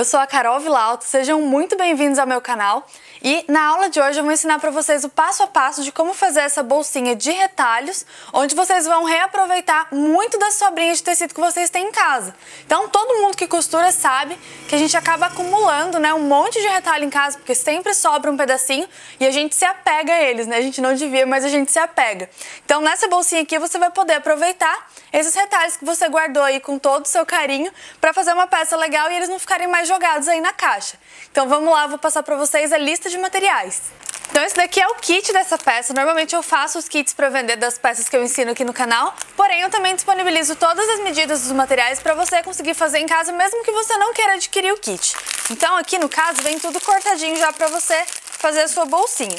eu sou a Carol Vilauto, sejam muito bem-vindos ao meu canal. E na aula de hoje eu vou ensinar para vocês o passo a passo de como fazer essa bolsinha de retalhos, onde vocês vão reaproveitar muito das sobrinhas de tecido que vocês têm em casa. Então todo mundo que costura sabe que a gente acaba acumulando, né, um monte de retalho em casa, porque sempre sobra um pedacinho e a gente se apega a eles, né? A gente não devia, mas a gente se apega. Então nessa bolsinha aqui você vai poder aproveitar esses retalhos que você guardou aí com todo o seu carinho para fazer uma peça legal e eles não ficarem mais jogados aí na caixa. Então vamos lá, eu vou passar para vocês a lista de materiais. Então esse daqui é o kit dessa peça. Normalmente eu faço os kits para vender das peças que eu ensino aqui no canal, porém eu também disponibilizo todas as medidas dos materiais para você conseguir fazer em casa, mesmo que você não queira adquirir o kit. Então aqui no caso vem tudo cortadinho já para você fazer a sua bolsinha.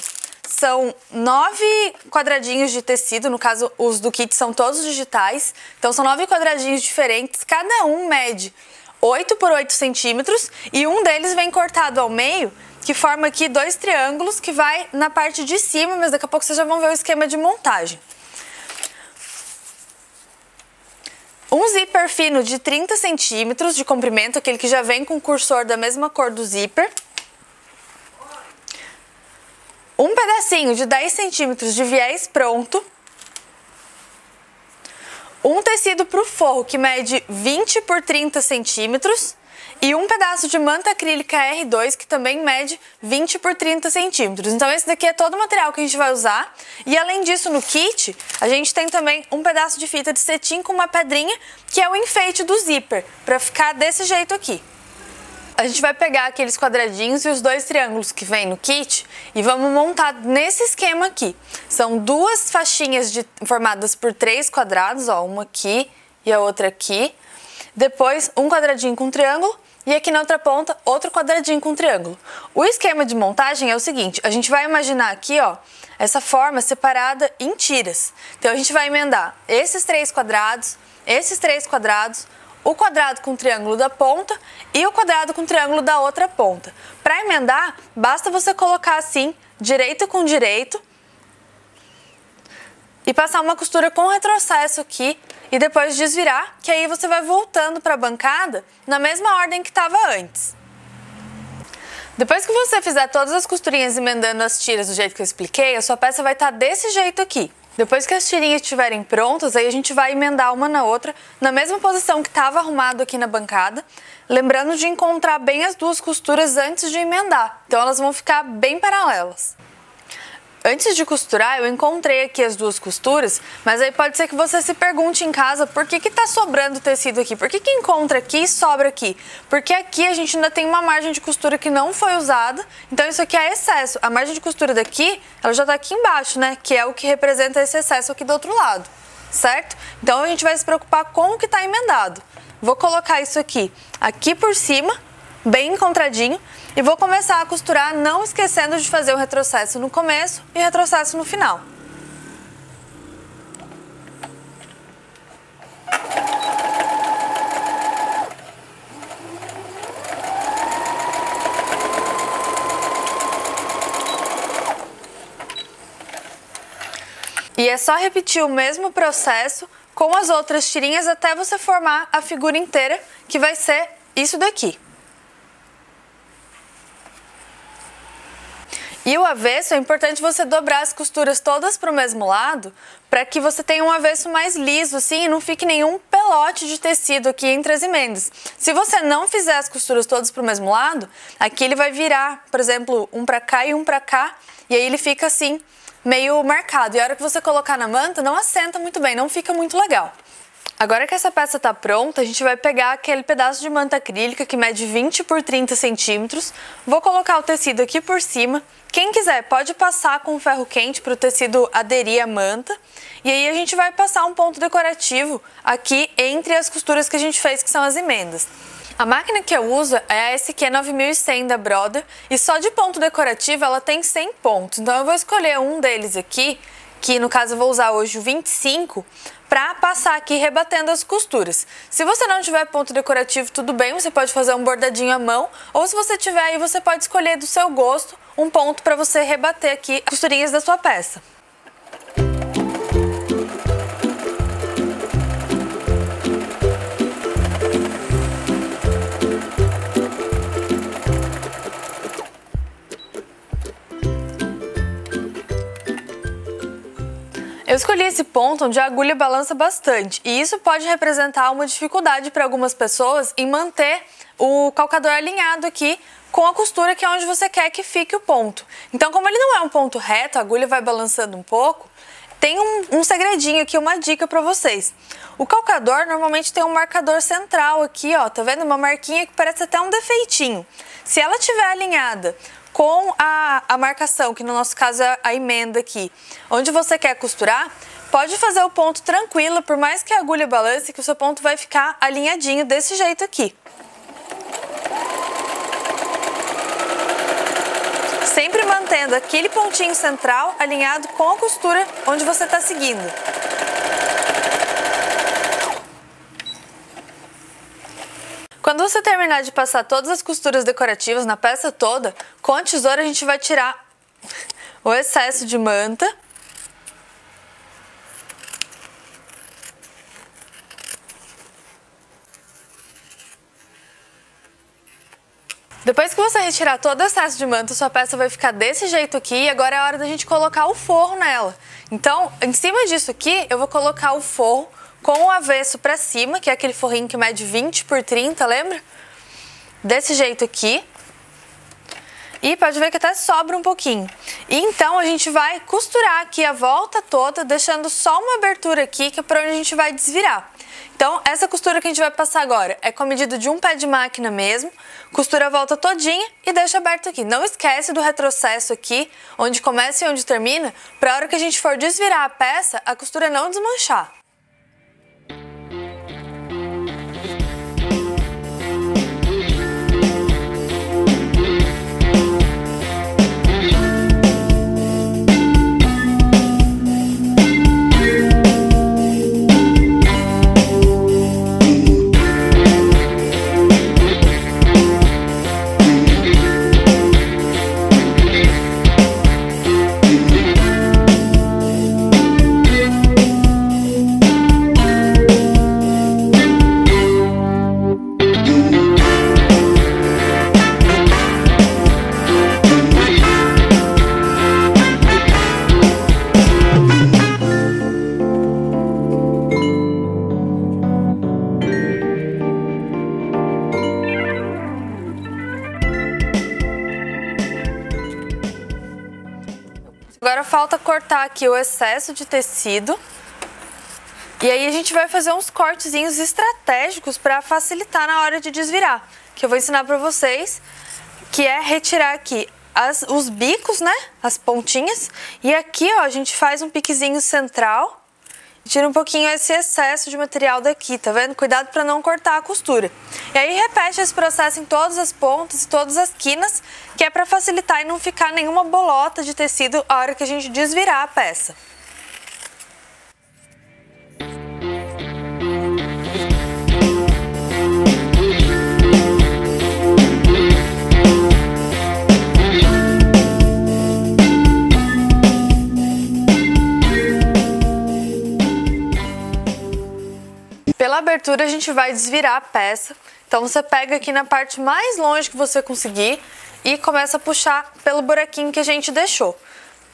São 9 quadradinhos de tecido, no caso os do kit são todos digitais, então são 9 quadradinhos diferentes, cada um mede 8 por 8 centímetros e um deles vem cortado ao meio, que forma aqui 2 triângulos que vai na parte de cima, mas daqui a pouco vocês já vão ver o esquema de montagem. Um zíper fino de 30 centímetros de comprimento, aquele que já vem com o cursor da mesma cor do zíper. Um pedacinho de 10 centímetros de viés pronto. Um tecido para o forro que mede 20 por 30 centímetros. E um pedaço de manta acrílica R2 que também mede 20 por 30 centímetros. Então esse daqui é todo o material que a gente vai usar. E além disso, no kit, a gente tem também um pedaço de fita de cetim com uma pedrinha, que é o enfeite do zíper, para ficar desse jeito aqui. A gente vai pegar aqueles quadradinhos e os 2 triângulos que vem no kit e vamos montar nesse esquema aqui. São 2 faixinhas formadas por 3 quadrados, ó, uma aqui e a outra aqui. Depois um quadradinho com triângulo e aqui na outra ponta outro quadradinho com triângulo. O esquema de montagem é o seguinte, a gente vai imaginar aqui, ó, essa forma separada em tiras. Então a gente vai emendar esses 3 quadrados, esses 3 quadrados, o quadrado com triângulo da ponta e o quadrado com triângulo da outra ponta. Para emendar, basta você colocar assim, direito com direito, e passar uma costura com retrocesso aqui e depois desvirar, que aí você vai voltando para a bancada na mesma ordem que estava antes. Depois que você fizer todas as costurinhas emendando as tiras do jeito que eu expliquei, a sua peça vai estar desse jeito aqui. Depois que as tirinhas estiverem prontas, aí a gente vai emendar uma na outra, na mesma posição que estava arrumado aqui na bancada, lembrando de encontrar bem as 2 costuras antes de emendar, então elas vão ficar bem paralelas. Antes de costurar, eu encontrei aqui as 2 costuras, mas aí pode ser que você se pergunte em casa por que tá sobrando tecido aqui, por que encontra aqui e sobra aqui? Porque aqui a gente ainda tem uma margem de costura que não foi usada, então isso aqui é excesso. A margem de costura daqui, ela já tá aqui embaixo, né? Que é o que representa esse excesso aqui do outro lado, certo? Então a gente vai se preocupar com o que tá emendado. Vou colocar isso aqui por cima, bem encontradinho, e vou começar a costurar, não esquecendo de fazer o retrocesso no começo e o retrocesso no final. E é só repetir o mesmo processo com as outras tirinhas até você formar a figura inteira, que vai ser isso daqui. E o avesso, é importante você dobrar as costuras todas para o mesmo lado, para que você tenha um avesso mais liso, assim, e não fique nenhum pelote de tecido aqui entre as emendas. Se você não fizer as costuras todas para o mesmo lado, aqui ele vai virar, por exemplo, um para cá e um para cá, e aí ele fica assim, meio marcado. E a hora que você colocar na manta, não assenta muito bem, não fica muito legal. Agora que essa peça está pronta, a gente vai pegar aquele pedaço de manta acrílica que mede 20 por 30 centímetros. Vou colocar o tecido aqui por cima. Quem quiser pode passar com ferro quente para o tecido aderir à manta. E aí a gente vai passar um ponto decorativo aqui entre as costuras que a gente fez, que são as emendas. A máquina que eu uso é a SQ 9100 da Brother e só de ponto decorativo ela tem 100 pontos. Então eu vou escolher um deles aqui, que no caso eu vou usar hoje o 25, para passar aqui rebatendo as costuras. Se você não tiver ponto decorativo, tudo bem, você pode fazer um bordadinho à mão, ou se você tiver aí, você pode escolher do seu gosto um ponto para você rebater aqui as costurinhas da sua peça. Eu escolhi esse ponto onde a agulha balança bastante e isso pode representar uma dificuldade para algumas pessoas em manter o calcador alinhado aqui com a costura, que é onde você quer que fique o ponto. Então, como ele não é um ponto reto, a agulha vai balançando um pouco, tem um segredinho aqui, uma dica para vocês. O calcador normalmente tem um marcador central aqui, ó, tá vendo? Uma marquinha que parece até um defeitinho. Se ela estiver alinhada com a marcação, que no nosso caso é a emenda aqui, onde você quer costurar, pode fazer o ponto tranquilo, por mais que a agulha balance, que o seu ponto vai ficar alinhadinho desse jeito aqui. Sempre mantendo aquele pontinho central alinhado com a costura onde você está seguindo. Quando você terminar de passar todas as costuras decorativas na peça toda, com a tesoura a gente vai tirar o excesso de manta. Depois que você retirar todo o excesso de manta, sua peça vai ficar desse jeito aqui e agora é a hora da gente colocar o forro nela. Então, em cima disso aqui, eu vou colocar o forro com o avesso pra cima, que é aquele forrinho que mede 20 por 30, lembra? Desse jeito aqui. E pode ver que até sobra um pouquinho. E então a gente vai costurar aqui a volta toda, deixando só uma abertura aqui, que é por onde a gente vai desvirar. Então, essa costura que a gente vai passar agora é com a medida de um pé de máquina mesmo. Costura a volta todinha e deixa aberto aqui. Não esquece do retrocesso aqui, onde começa e onde termina, para a hora que a gente for desvirar a peça, a costura não desmanchar. Agora falta cortar aqui o excesso de tecido. E aí a gente vai fazer uns cortezinhos estratégicos para facilitar na hora de desvirar. Que eu vou ensinar para vocês, que é retirar aqui os bicos, né? As pontinhas. E aqui, ó, a gente faz um piquezinho central. Tira um pouquinho esse excesso de material daqui, tá vendo? Cuidado para não cortar a costura. E aí repete esse processo em todas as pontas e todas as quinas, que é para facilitar e não ficar nenhuma bolota de tecido a hora que a gente desvirar a peça. Pela abertura a gente vai desvirar a peça, então você pega aqui na parte mais longe que você conseguir e começa a puxar pelo buraquinho que a gente deixou.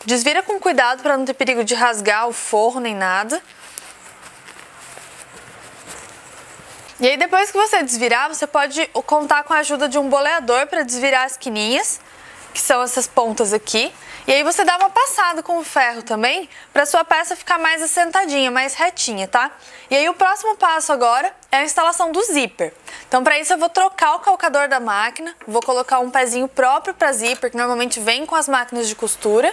Desvira com cuidado para não ter perigo de rasgar o forro nem nada. E aí depois que você desvirar, você pode contar com a ajuda de um boleador para desvirar as quininhas, que são essas pontas aqui. E aí você dá uma passada com o ferro também, para sua peça ficar mais assentadinha, mais retinha, tá? E aí o próximo passo agora é a instalação do zíper. Então para isso eu vou trocar o calcador da máquina, vou colocar um pezinho próprio para zíper, que normalmente vem com as máquinas de costura.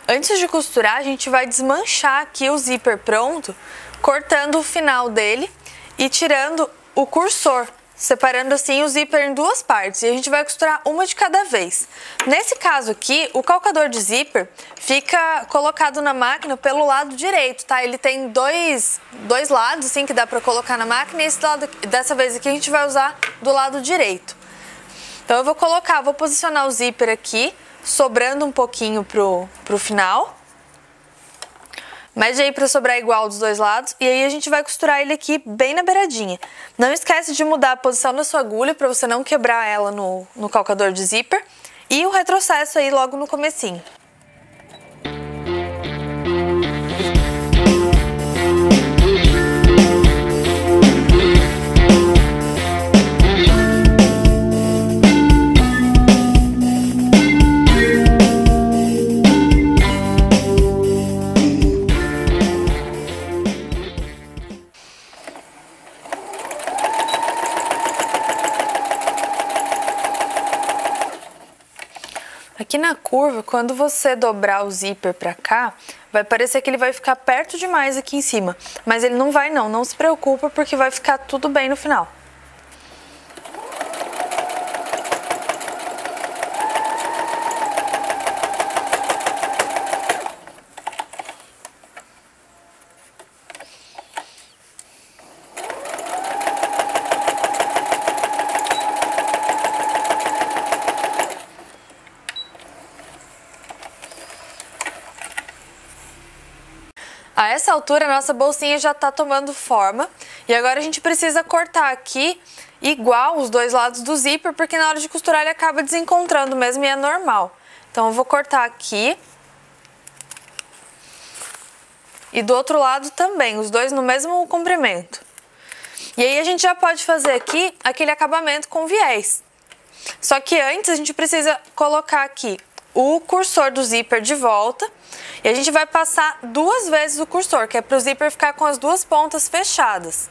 Antes de costurar, a gente vai desmanchar aqui o zíper pronto, cortando o final dele e tirando o cursor, separando assim o zíper em duas partes, e a gente vai costurar uma de cada vez. Nesse caso aqui, o calcador de zíper fica colocado na máquina pelo lado direito, tá? Ele tem dois lados assim que dá pra colocar na máquina, e esse lado, dessa vez aqui a gente vai usar do lado direito. Então eu vou posicionar o zíper aqui, sobrando um pouquinho pro final. Mede aí para sobrar igual dos dois lados, e aí a gente vai costurar ele aqui bem na beiradinha. Não esquece de mudar a posição da sua agulha para você não quebrar ela no calcador de zíper, e o retrocesso aí logo no comecinho. curva, quando você dobrar o zíper pra cá, vai parecer que ele vai ficar perto demais aqui em cima. Mas ele não vai não se preocupa, porque vai ficar tudo bem no final. A essa altura, a nossa bolsinha já tá tomando forma. E agora a gente precisa cortar aqui igual os dois lados do zíper, porque na hora de costurar ele acaba desencontrando mesmo e é normal. Então eu vou cortar aqui. E do outro lado também, os dois no mesmo comprimento. E aí a gente já pode fazer aqui aquele acabamento com viés. Só que antes a gente precisa colocar aqui o cursor do zíper de volta. E a gente vai passar 2 vezes o cursor, que é para o zíper ficar com as 2 pontas fechadas.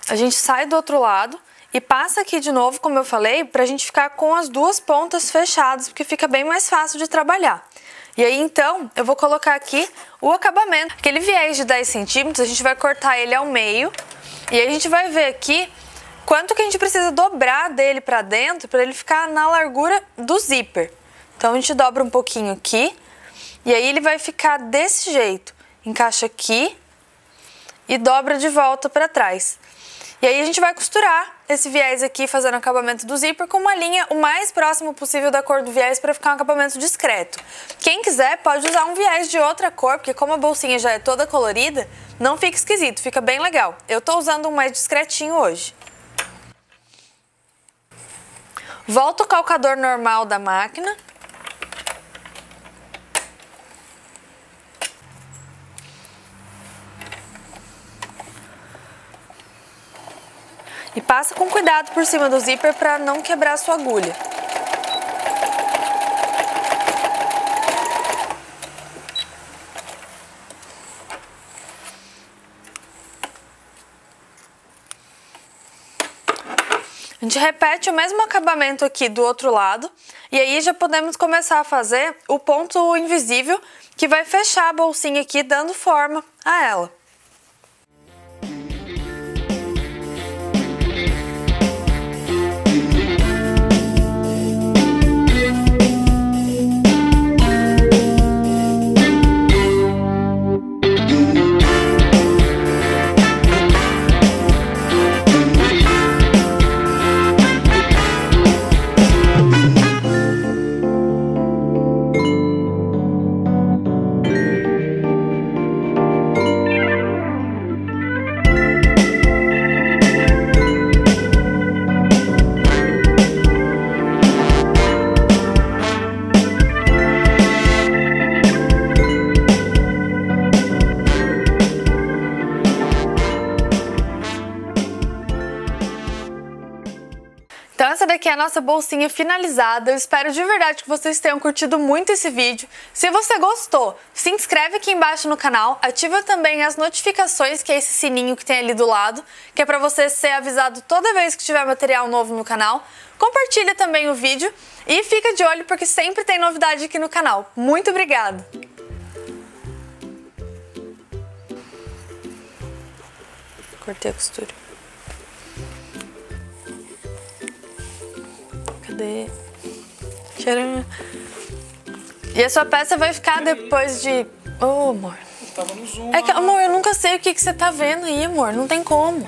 A gente sai do outro lado e passa aqui de novo, como eu falei, para a gente ficar com as 2 pontas fechadas, porque fica bem mais fácil de trabalhar. E aí, então, eu vou colocar aqui o acabamento. Aquele viés de 10 centímetros, a gente vai cortar ele ao meio. E aí a gente vai ver aqui quanto que a gente precisa dobrar dele para dentro, para ele ficar na largura do zíper. Então, a gente dobra um pouquinho aqui, e aí ele vai ficar desse jeito. Encaixa aqui e dobra de volta para trás. E aí a gente vai costurar esse viés aqui, fazendo o acabamento do zíper com uma linha o mais próximo possível da cor do viés para ficar um acabamento discreto. Quem quiser pode usar um viés de outra cor, porque como a bolsinha já é toda colorida, não fica esquisito, fica bem legal. Eu tô usando um mais discretinho hoje. Volta o calcador normal da máquina. E passa com cuidado por cima do zíper para não quebrar a sua agulha. A gente repete o mesmo acabamento aqui do outro lado. E aí já podemos começar a fazer o ponto invisível que vai fechar a bolsinha aqui, dando forma a ela. Então essa daqui é a nossa bolsinha finalizada. Eu espero de verdade que vocês tenham curtido muito esse vídeo. Se você gostou, se inscreve aqui embaixo no canal, ativa também as notificações, que é esse sininho que tem ali do lado, que é para você ser avisado toda vez que tiver material novo no canal. Compartilha também o vídeo e fica de olho porque sempre tem novidade aqui no canal. Muito obrigada! Cortei a costura. Cadê? Tcharam! E a sua peça vai ficar depois de... Oh, amor. Tava no zoom. É que, amor, eu nunca sei o que você tá vendo aí, amor. Não tem como.